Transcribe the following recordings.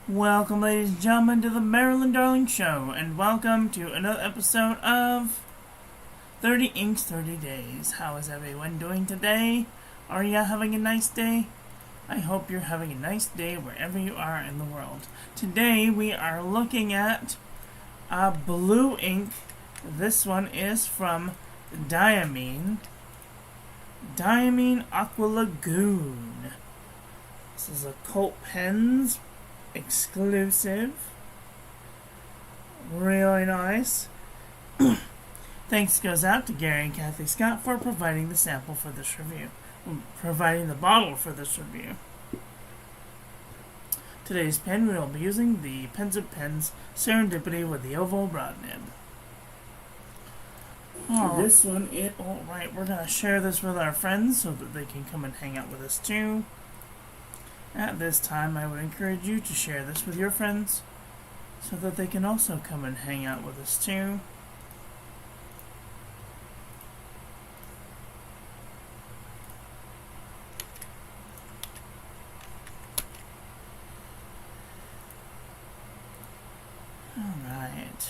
Welcome, ladies and gentlemen, to the Marilyn Darling Show, and welcome to another episode of 30 Inks, 30 Days. How is everyone doing today? Are you having a nice day? I hope you're having a nice day wherever you are in the world. Today we are looking at a blue ink. This one is from Diamine. Diamine Aqua Lagoon. This is a Cult Pens exclusive. Really nice. Thanks goes out to Gary and Kathy Scott for providing the sample for this review. Providing the bottle for this review. Today's pen, we will be using the Pens of Pens Serendipity with the oval broad nib. This one, alright, we're going to share this with our friends so that they can come and hang out with us too. At this time, I would encourage you to share this with your friends so that they can also come and hang out with us too. Alright.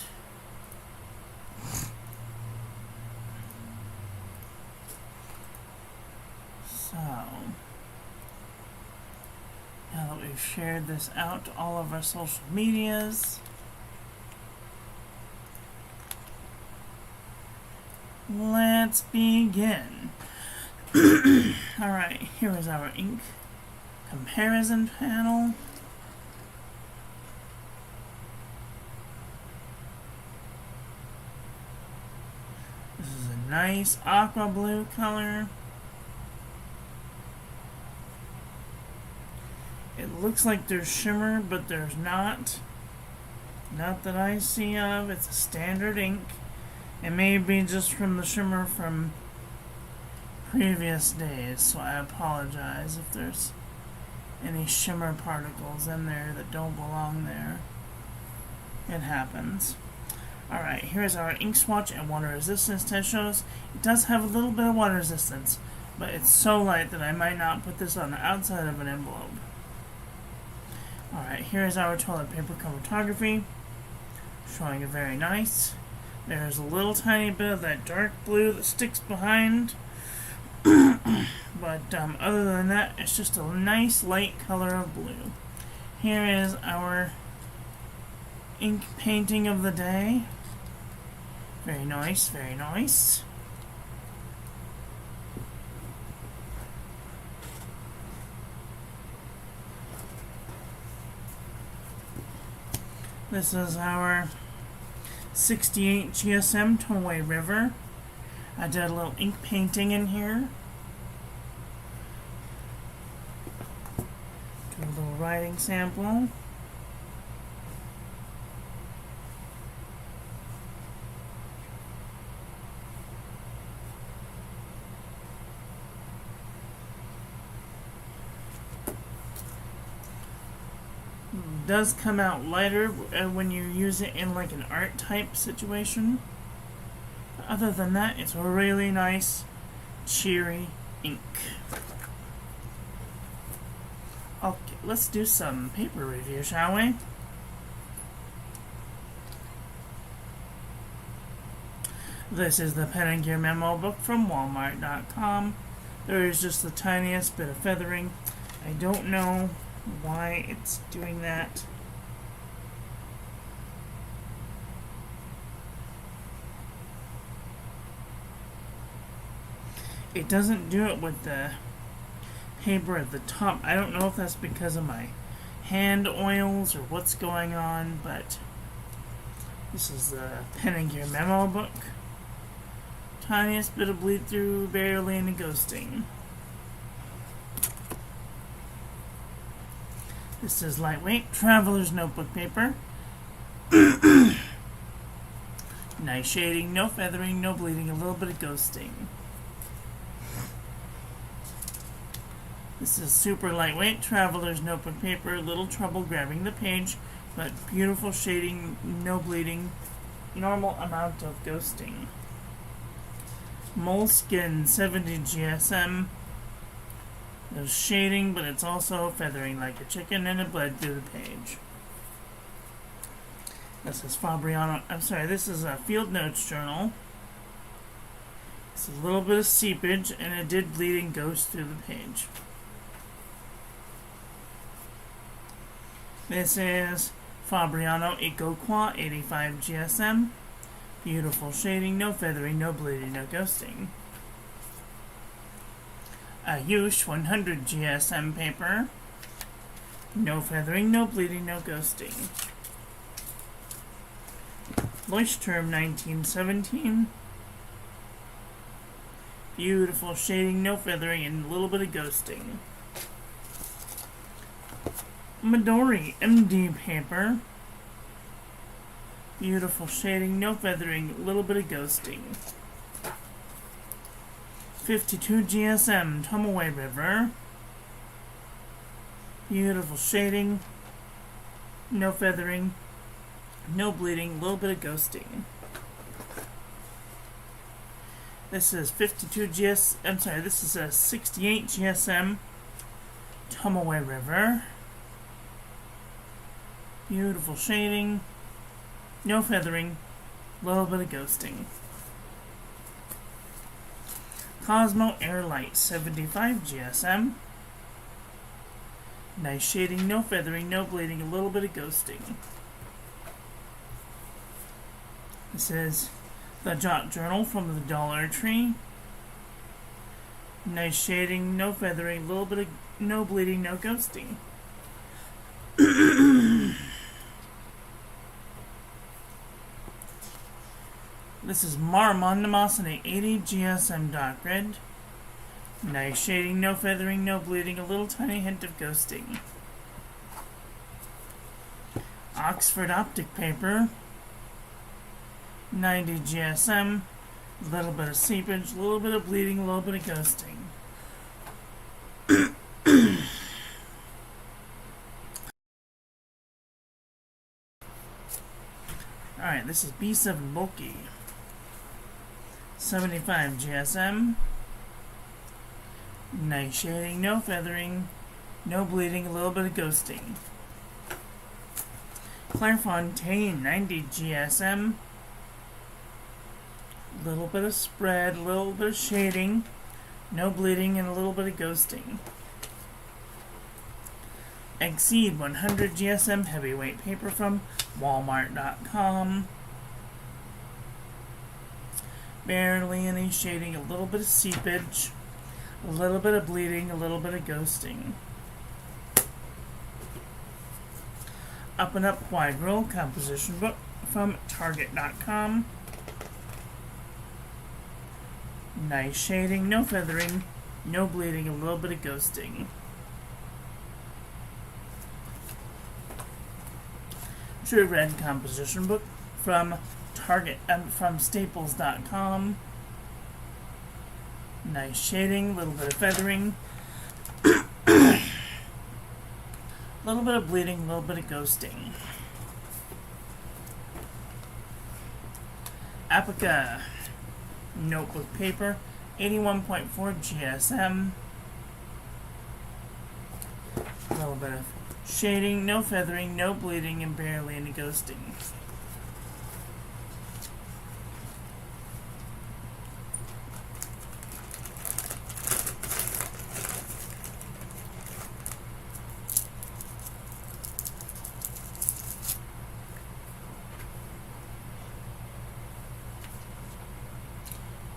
So, now that we've shared this out to all of our social medias, let's begin. Alright, here is our ink comparison panel. This is a nice aqua blue color. It looks like there's shimmer, but there's not. Not that I see of. It's a standard ink. It may be just from the shimmer from previous days, so I apologize if there's any shimmer particles in there that don't belong there. It happens. Alright, here's our ink swatch and water resistance test shows. It does have a little bit of water resistance, but it's so light that I might not put this on the outside of an envelope. Alright, here's our toilet paper chromatography, showing it very nice. There's a little tiny bit of that dark blue that sticks behind, but other than that, it's just a nice light color of blue. Here is our ink painting of the day. Very nice, very nice. This is our 68 GSM Tollway River. I did a little ink painting in here. Do a little writing sample. Does come out lighter when you use it in like an art type situation. Other than that, it's a really nice cheery ink. Okay, let's do some paper review, shall we? This is the Pen and Gear memo book from Walmart.com. There is just the tiniest bit of feathering. I don't know why it's doing that. It doesn't do it with the paper at the top. I don't know if that's because of my hand oils or what's going on, but this is the Pen and Gear memo book. Tiniest bit of bleed through, barely any ghosting. This is lightweight traveler's notebook paper. Nice shading, no feathering, no bleeding, a little bit of ghosting. This is super lightweight traveler's notebook paper, little trouble grabbing the page, but beautiful shading, no bleeding, normal amount of ghosting. Moleskin 70 GSM. There's shading, but it's also feathering like a chicken, and it bled through the page. This is Fabriano. I'm sorry, this is a Field Notes journal. It's a little bit of seepage, and it did bleed and goes through the page. This is Fabriano Aqua 85 GSM. Beautiful shading, no feathering, no bleeding, no ghosting. Ayush 100 GSM paper. No feathering, no bleeding, no ghosting. Leuchtturm 1917. Beautiful shading, no feathering, and a little bit of ghosting. Midori MD paper. Beautiful shading, no feathering, a little bit of ghosting. 52 GSM Tomaway River. Beautiful shading, no feathering, no bleeding, a little bit of ghosting. This is this is a 68 GSM Tomaway River. Beautiful shading, no feathering, a little bit of ghosting. Cosmo Airlight 75 GSM. Nice shading, no feathering, no bleeding, a little bit of ghosting. This is the Jot Journal from the Dollar Tree. Nice shading, no feathering, a little bit of no bleeding, no ghosting. This is Marmonimos in a 80 GSM dot grid. Nice shading, no feathering, no bleeding, a little tiny hint of ghosting. Oxford Optic paper. 90 GSM. A little bit of seepage, a little bit of bleeding, a little bit of ghosting. Alright, this is B7 Bulky. 75 GSM. Nice shading, no feathering, no bleeding, a little bit of ghosting. Clairefontaine 90 GSM. A little bit of spread, a little bit of shading, no bleeding, and a little bit of ghosting. Exceed 100 GSM heavyweight paper from Walmart.com. Barely any shading, a little bit of seepage, a little bit of bleeding, a little bit of ghosting. Up and Up Quadrille composition book from Target.com. Nice shading, no feathering, no bleeding, a little bit of ghosting. True Red composition book from from Staples.com. Nice shading, a little bit of feathering, a little bit of bleeding, a little bit of ghosting. Apica notebook paper, 81.4 GSM. A little bit of shading, no feathering, no bleeding, and barely any ghosting.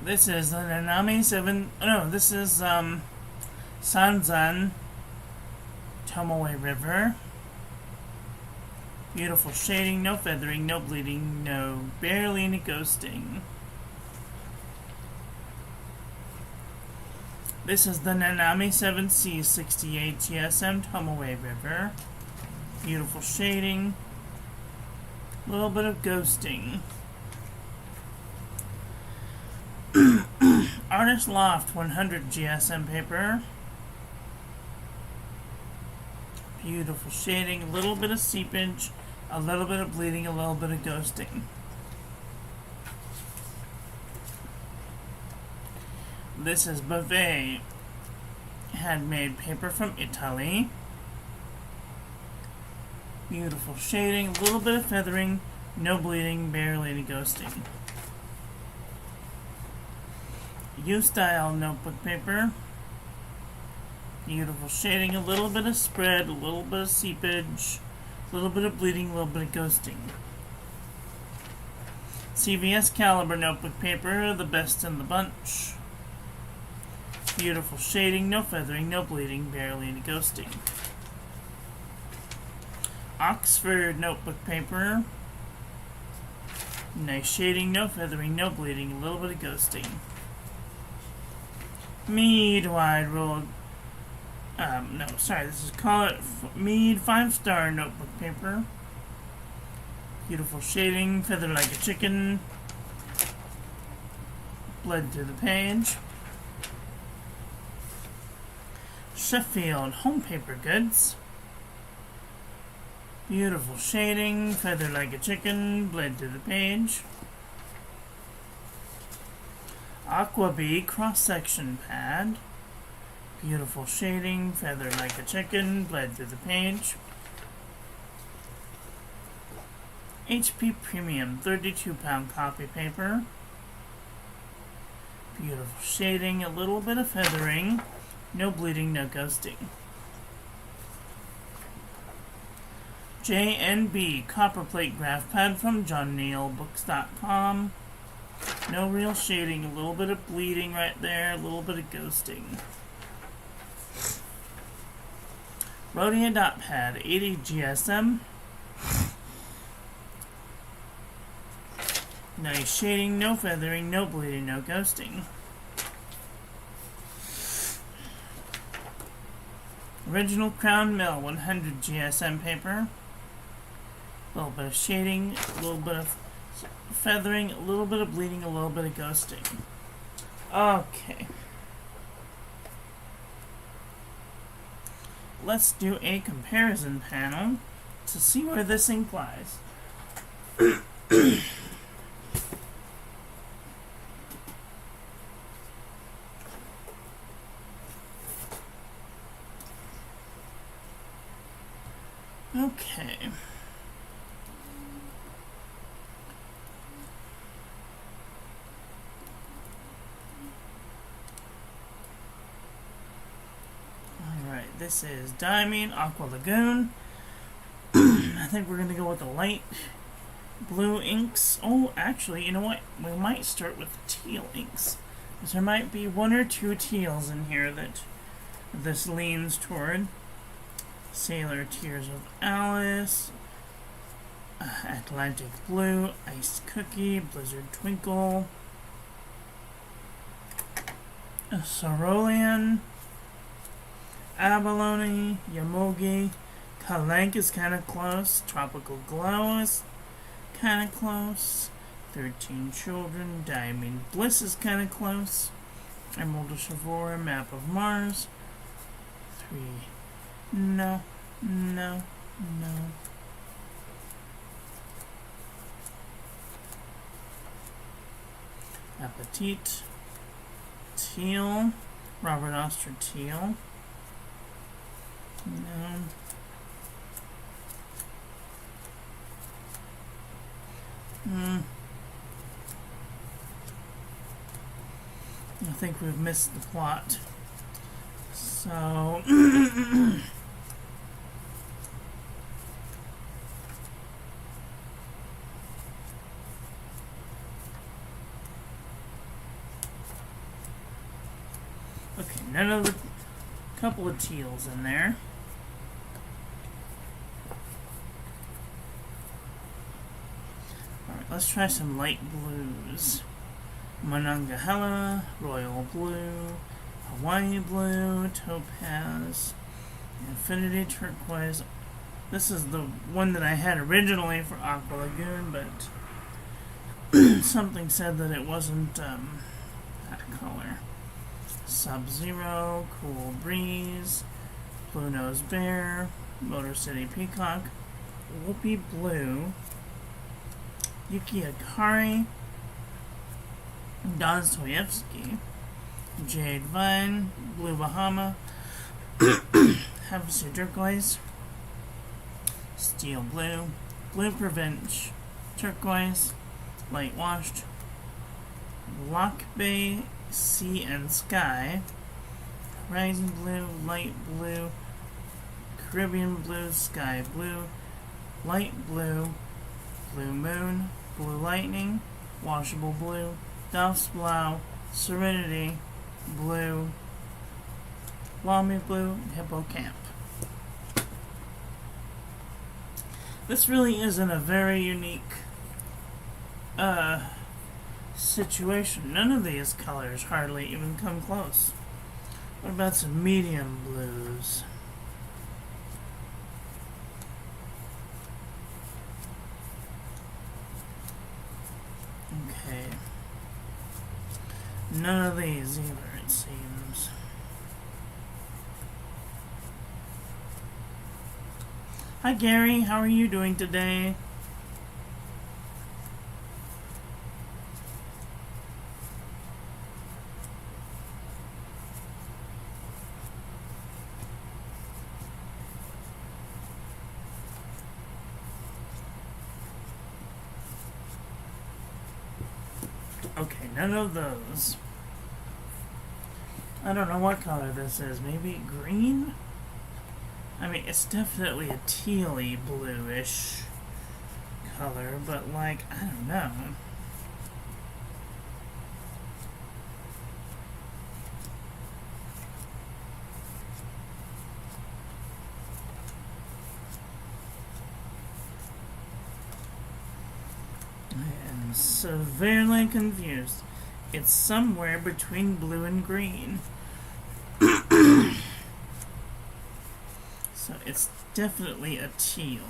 This is the Nanami 7. No, this is Sanzan Tomaway River. Beautiful shading, no feathering, no bleeding, no barely any ghosting. This is the Nanami 7C 68 GSM Tomaway River. Beautiful shading, a little bit of ghosting. Artist Loft 100 GSM paper. Beautiful shading, a little bit of seepage, a little bit of bleeding, a little bit of ghosting. This is Bavay handmade paper from Italy. Beautiful shading, a little bit of feathering, no bleeding, barely any ghosting. U-style notebook paper. Beautiful shading, a little bit of spread, a little bit of seepage, a little bit of bleeding, a little bit of ghosting. CVS caliber notebook paper, the best in the bunch. Beautiful shading, no feathering, no bleeding, barely any ghosting. Oxford notebook paper. Nice shading, no feathering, no bleeding, a little bit of ghosting. Mead wide rolled. This is Mead 5-star notebook paper. Beautiful shading, feathered like a chicken. Bled to the page. Sheffield home paper goods. Beautiful shading, feathered like a chicken, bled to the page. Aqua cross-section pad. Beautiful shading, feathered like a chicken, bled to the page. HP Premium 32-pound copy paper. Beautiful shading, a little bit of feathering, no bleeding, no ghosting. J&B copper plate graph pad from JohnNeilBooks.com. No real shading, a little bit of bleeding right there, a little bit of ghosting. Rhodia dot pad 80 GSM. Nice shading, no feathering, no bleeding, no ghosting. Original Crown Mill 100 GSM paper. A little bit of shading, a little bit of feathering, a little bit of bleeding, a little bit of ghosting. Okay. Let's do a comparison panel to see where this ink lies. Okay. Alright, this is Diamine, Aqua, Lagoon. I think we're going to go with the light blue inks. Oh, actually, you know what? We might start with teal inks. Because there might be one or two teals in here that this leans toward. Sailor Tears of Alice, Atlantic Blue, Iced Cookie, Blizzard Twinkle, Cerulean, Abalone, Yamogi, Kalank is kind of close, Tropical Glow is kind of close, 13 Children, Diamine Bliss is kind of close, Emerald of Chivora, Map of Mars, 3... No. Appetit. Teal. Robert Oster Teal. No. I think we've missed the plot. So... Okay, another couple of teals in there. Alright, let's try some light blues. Monongahela, Royal Blue, Hawaii Blue, Topaz, Infinity Turquoise. This is the one that I had originally for Aqua Lagoon, but something said that it wasn't that color. Sub-Zero, Cool Breeze, Blue Nose Bear, Motor City Peacock, Whoopi Blue, Yuki Akari, Dostoevsky, Jade Vine, Blue Bahama, Havasu Turquoise, Steel Blue, Blue Prevenge, turquoise, light washed, Lock Bay, sea and sky, horizon blue, light blue, Caribbean blue, sky blue, light blue, blue moon, blue lightning, washable blue, Duff's Blau, Serenity, blue, Lamy blue, Hippocamp. This really isn't a very unique situation. None of these colors hardly even come close. What about some medium blues? Okay. None of these either, it seems. Hi Gary, how are you doing today? Okay, none of those. I don't know what color this is. Maybe green? I mean, it's definitely a tealy bluish color, but like, I don't know. I am severely confused. It's somewhere between blue and green. So it's definitely a teal.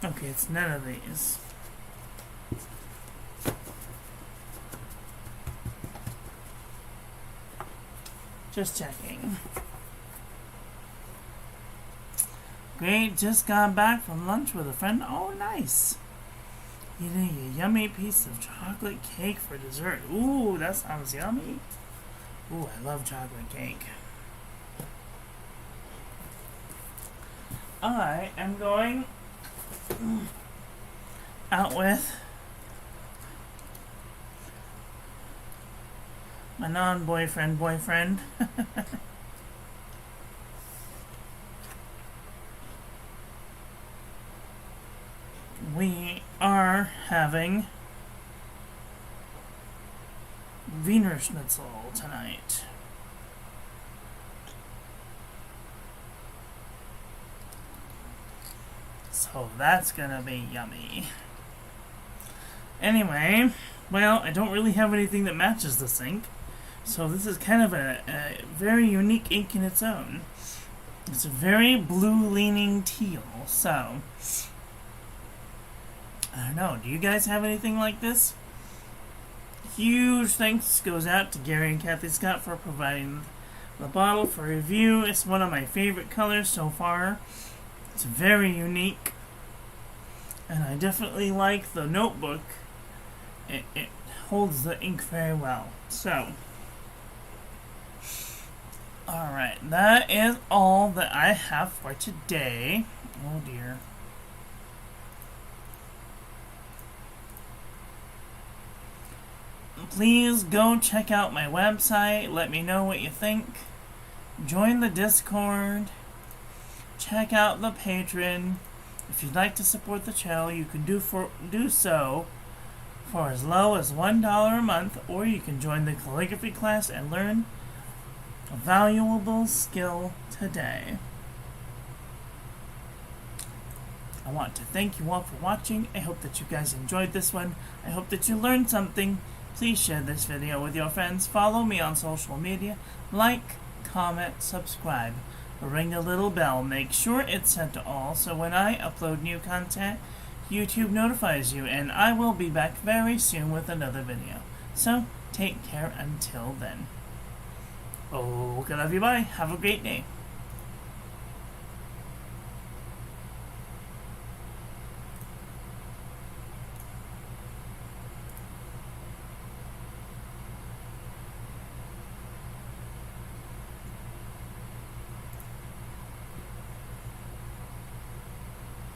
Okay, it's none of these. Just checking. Great, just got back from lunch with a friend. Oh, nice. Eating a yummy piece of chocolate cake for dessert. Ooh, that sounds yummy. Ooh, I love chocolate cake. I am going out with my non-boyfriend boyfriend. We are having Wiener Schnitzel tonight. So that's gonna be yummy. Anyway, well, I don't really have anything that matches this ink, so this is kind of a very unique ink in its own. It's a very blue-leaning teal, so I don't know. Do you guys have anything like this? Huge thanks goes out to Gary and Kathy Scott for providing the bottle for review. It's one of my favorite colors so far. It's very unique, and I definitely like the notebook. It holds the ink very well. So, alright, that is all that I have for today. Oh dear. Please go check out my website. Let me know what you think. Join the Discord. Check out the Patreon. If you'd like to support the channel, you can do so for as low as $1 a month, or you can join the calligraphy class and learn a valuable skill today. I want to thank you all for watching. I hope that you guys enjoyed this one. I hope that you learned something. Please share this video with your friends. Follow me on social media. Like, comment, subscribe. Ring the little bell. Make sure it's set to all so when I upload new content, YouTube notifies you. And I will be back very soon with another video. So, take care until then. Oh, I love you. Bye. Have a great day.